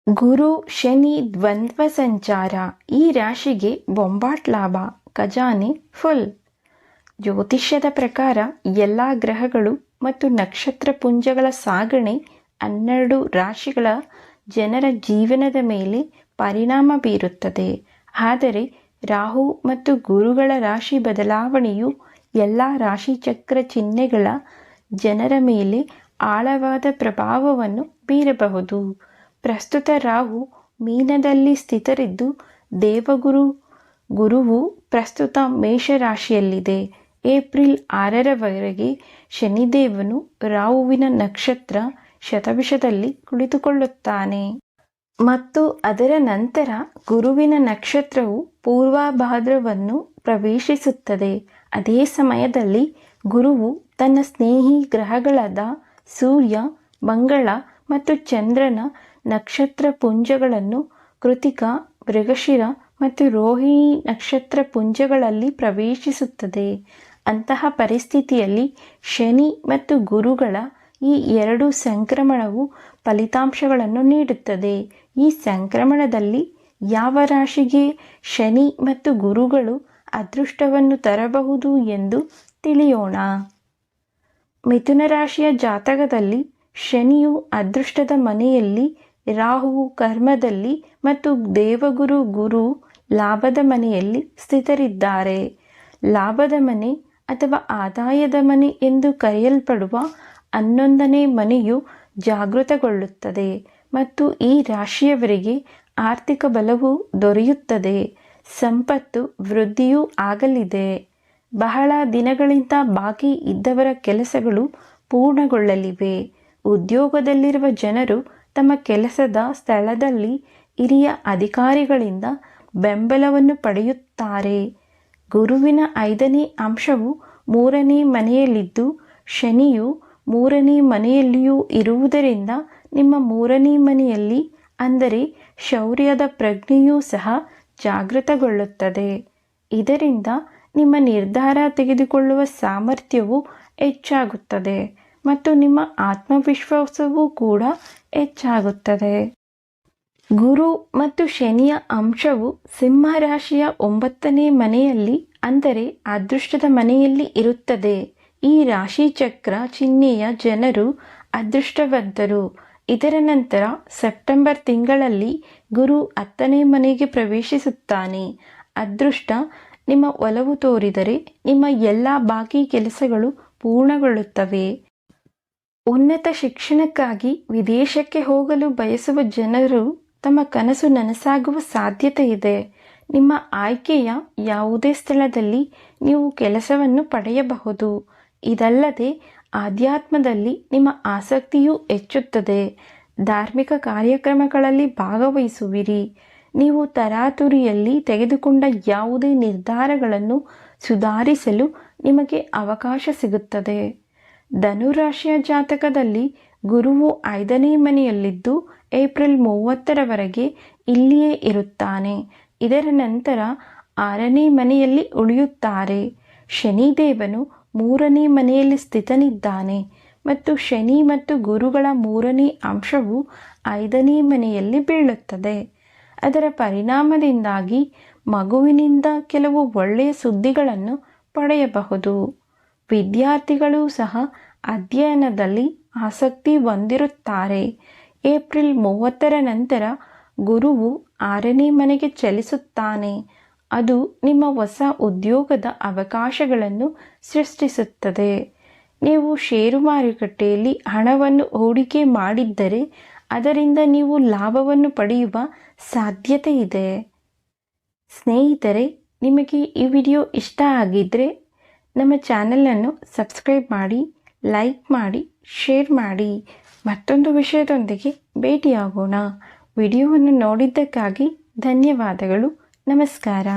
ಗುರು ಶನಿ ದ್ವಂದ್ವ ಸಂಚಾರ ಈ ರಾಶಿಗೆ ಬೊಂಬಾಟ್ ಲಾಭ, ಖಜಾನೆ ಫುಲ್. ಜ್ಯೋತಿಷ್ಯದ ಪ್ರಕಾರ ಎಲ್ಲ ಗ್ರಹಗಳು ಮತ್ತು ನಕ್ಷತ್ರ ಪುಂಜಗಳ ಸಾಗಣೆ 12 ರಾಶಿಗಳ ಜನರ ಜೀವನದ ಮೇಲೆ ಪರಿಣಾಮ ಬೀರುತ್ತದೆ. ಆದರೆ ರಾಹು ಮತ್ತು ಗುರುಗಳ ರಾಶಿ ಬದಲಾವಣೆಯು ಎಲ್ಲ ರಾಶಿಚಕ್ರ ಚಿಹ್ನೆಗಳ ಜನರ ಮೇಲೆ ಆಳವಾದ ಪ್ರಭಾವವನ್ನು ಬೀರಬಹುದು. ಪ್ರಸ್ತುತ ರಾಹು ಮೀನದಲ್ಲಿ ಸ್ಥಿತರಿದ್ದು ಗುರುವು ಪ್ರಸ್ತುತ ಮೇಷರಾಶಿಯಲ್ಲಿದೆ. ಏಪ್ರಿಲ್ 6ರವರೆಗೆ ಶನಿದೇವನು ರಾಹುವಿನ ನಕ್ಷತ್ರ ಶತಭಿಷದಲ್ಲಿ ಕುಳಿತುಕೊಳ್ಳುತ್ತಾನೆ ಮತ್ತು ಅದರ ನಂತರ ಗುರುವಿನ ನಕ್ಷತ್ರವು ಪೂರ್ವಭಾದ್ರವನ್ನು ಪ್ರವೇಶಿಸುತ್ತದೆ. ಅದೇ ಸಮಯದಲ್ಲಿ ಗುರುವು ತನ್ನ ಸ್ನೇಹಿ ಗ್ರಹಗಳಾದ ಸೂರ್ಯ, ಮಂಗಳ ಮತ್ತು ಚಂದ್ರನ ನಕ್ಷತ್ರ ಪುಂಜಗಳನ್ನು ಕೃತಿಕ, ಮೃಗಶಿರ ಮತ್ತು ರೋಹಿಣಿ ನಕ್ಷತ್ರ ಪುಂಜಗಳಲ್ಲಿ ಪ್ರವೇಶಿಸುತ್ತದೆ. ಅಂತಹ ಪರಿಸ್ಥಿತಿಯಲ್ಲಿ ಶನಿ ಮತ್ತು ಗುರುಗಳ ಈ 2 ಸಂಕ್ರಮಣವು ಫಲಿತಾಂಶಗಳನ್ನು ನೀಡುತ್ತದೆ. ಈ ಸಂಕ್ರಮಣದಲ್ಲಿ ಯಾವ ರಾಶಿಗೆ ಶನಿ ಮತ್ತು ಗುರುಗಳು ಅದೃಷ್ಟವನ್ನು ತರಬಹುದು ಎಂದು ತಿಳಿಯೋಣ. ಮಿಥುನ ರಾಶಿಯ ಜಾತಕದಲ್ಲಿ ಶನಿಯು ಅದೃಷ್ಟದ ಮನೆಯಲ್ಲಿ, ರಾಹುವು ಕರ್ಮದಲ್ಲಿ ಮತ್ತು ದೇವಗುರು ಗುರು ಲಾಭದ ಮನೆಯಲ್ಲಿ ಸ್ಥಿತರಿದ್ದಾರೆ. ಲಾಭದ ಮನೆ ಅಥವಾ ಆದಾಯದ ಮನೆ ಎಂದು ಕರೆಯಲ್ಪಡುವ 11ನೇ ಮನೆಯು ಜಾಗೃತಗೊಳ್ಳುತ್ತದೆ ಮತ್ತು ಈ ರಾಶಿಯವರಿಗೆ ಆರ್ಥಿಕ ಬಲವು ದೊರೆಯುತ್ತದೆ. ಸಂಪತ್ತು ವೃದ್ಧಿಯೂ ಆಗಲಿದೆ. ಬಹಳ ದಿನಗಳಿಂದ ಬಾಕಿ ಇದ್ದವರ ಕೆಲಸಗಳು ಪೂರ್ಣಗೊಳ್ಳಲಿವೆ. ಉದ್ಯೋಗದಲ್ಲಿರುವ ಜನರು ತಮ್ಮ ಕೆಲಸದ ಸ್ಥಳದಲ್ಲಿ ಹಿರಿಯ ಅಧಿಕಾರಿಗಳಿಂದ ಬೆಂಬಲವನ್ನು ಪಡೆಯುತ್ತಾರೆ. ಗುರುವಿನ 5ನೇ ಅಂಶವು 3ನೇ ಮನೆಯಲ್ಲಿದ್ದು ಶನಿಯು 3ನೇ ಮನೆಯಲ್ಲಿಯೂ ಇರುವುದರಿಂದ ನಿಮ್ಮ 3ನೇ ಮನೆಯಲ್ಲಿ ಅಂದರೆ ಶೌರ್ಯದ ಪ್ರಜ್ಞೆಯೂ ಸಹ ಜಾಗೃತಗೊಳ್ಳುತ್ತದೆ. ಇದರಿಂದ ನಿಮ್ಮ ನಿರ್ಧಾರ ತೆಗೆದುಕೊಳ್ಳುವ ಸಾಮರ್ಥ್ಯವು ಹೆಚ್ಚಾಗುತ್ತದೆ ಮತ್ತು ನಿಮ್ಮ ಆತ್ಮವಿಶ್ವಾಸವೂ ಕೂಡ ಹೆಚ್ಚಾಗುತ್ತದೆ. ಗುರು ಮತ್ತು ಶನಿಯ ಅಂಶವು ಸಿಂಹ ರಾಶಿಯ 9ನೇ ಮನೆಯಲ್ಲಿ ಅಂದರೆ ಅದೃಷ್ಟದ ಮನೆಯಲ್ಲಿ ಇರುತ್ತದೆ. ಈ ರಾಶಿಚಕ್ರ ಚಿಹ್ನೆಯ ಜನರು ಅದೃಷ್ಟವಂತರು. ಇದರ ನಂತರ ಸೆಪ್ಟೆಂಬರ್ ತಿಂಗಳಲ್ಲಿ ಗುರು 10ನೇ ಮನೆಗೆ ಪ್ರವೇಶಿಸುತ್ತಾನೆ. ಅದೃಷ್ಟ ನಿಮ್ಮ ಒಲವು ತೋರಿದರೆ ನಿಮ್ಮ ಎಲ್ಲ ಬಾಕಿ ಕೆಲಸಗಳು ಪೂರ್ಣಗೊಳ್ಳುತ್ತವೆ. ಉನ್ನತ ಶಿಕ್ಷಣಕ್ಕಾಗಿ ವಿದೇಶಕ್ಕೆ ಹೋಗಲು ಬಯಸುವ ಜನರು ತಮ್ಮ ಕನಸು ನನಸಾಗುವ ಸಾಧ್ಯತೆ ಇದೆ. ನಿಮ್ಮ ಆಯ್ಕೆಯ ಯಾವುದೇ ಸ್ಥಳದಲ್ಲಿ ನೀವು ಕೆಲಸವನ್ನು ಪಡೆಯಬಹುದು. ಇದಲ್ಲದೆ ಆಧ್ಯಾತ್ಮದಲ್ಲಿ ನಿಮ್ಮ ಆಸಕ್ತಿಯೂ ಹೆಚ್ಚುತ್ತದೆ. ಧಾರ್ಮಿಕ ಕಾರ್ಯಕ್ರಮಗಳಲ್ಲಿ ಭಾಗವಹಿಸುವಿರಿ. ನೀವು ತರಾತುರಿಯಲ್ಲಿ ತೆಗೆದುಕೊಂಡ ಯಾವುದೇ ನಿರ್ಧಾರಗಳನ್ನು ಸುಧಾರಿಸಲು ನಿಮಗೆ ಅವಕಾಶ ಸಿಗುತ್ತದೆ. ಧನುರಾಶಿಯ ಜಾತಕದಲ್ಲಿ ಗುರುವು 5ನೇ ಮನೆಯಲ್ಲಿದ್ದು ಏಪ್ರಿಲ್ 30ರವರೆಗೆ ಇಲ್ಲಿಯೇ ಇರುತ್ತಾನೆ. ಇದರ ನಂತರ 6ನೇ ಮನೆಯಲ್ಲಿ ಉಳಿಯುತ್ತಾರೆ. ಶನಿದೇವನು 3ನೇ ಮನೆಯಲ್ಲಿ ಸ್ಥಿತನಿದ್ದಾನೆ ಮತ್ತು ಶನಿ ಮತ್ತು ಗುರುಗಳ 3ನೇ ಅಂಶವು 5ನೇ ಮನೆಯಲ್ಲಿ ಬೀಳುತ್ತದೆ. ಅದರ ಪರಿಣಾಮದಿಂದಾಗಿ ಮಗುವಿನಿಂದ ಕೆಲವು ಒಳ್ಳೆಯ ಸುದ್ದಿಗಳನ್ನು ಪಡೆಯಬಹುದು. ವಿದ್ಯಾರ್ಥಿಗಳೂ ಸಹ ಅಧ್ಯಯನದಲ್ಲಿ ಆಸಕ್ತಿ ಹೊಂದಿರುತ್ತಾರೆ. ಏಪ್ರಿಲ್ 30ರ ನಂತರ ಗುರುವು 6ನೇ ಮನೆಗೆ ಚಲಿಸುತ್ತಾನೆ. ಅದು ನಿಮ್ಮ ಹೊಸ ಉದ್ಯೋಗದ ಅವಕಾಶಗಳನ್ನು ಸೃಷ್ಟಿಸುತ್ತದೆ. ನೀವು ಷೇರು ಮಾರುಕಟ್ಟೆಯಲ್ಲಿ ಹಣವನ್ನು ಹೂಡಿಕೆ ಮಾಡಿದ್ದರೆ ಅದರಿಂದ ನೀವು ಲಾಭವನ್ನು ಪಡೆಯುವ ಸಾಧ್ಯತೆ ಇದೆ. ಸ್ನೇಹಿತರೆ, ನಿಮಗೆ ಈ ವಿಡಿಯೋ ಇಷ್ಟ ಆಗಿದ್ದರೆ ನಮ್ಮ ಚಾನಲನ್ನು ಸಬ್ಸ್ಕ್ರೈಬ್ ಮಾಡಿ, ಲೈಕ್ ಮಾಡಿ, ಶೇರ್ ಮಾಡಿ. ಮತ್ತೊಂದು ವಿಷಯದೊಂದಿಗೆ ಭೇಟಿಯಾಗೋಣ. ವಿಡಿಯೋವನ್ನು ನೋಡಿದ್ದಕ್ಕಾಗಿ ಧನ್ಯವಾದಗಳು. ನಮಸ್ಕಾರ.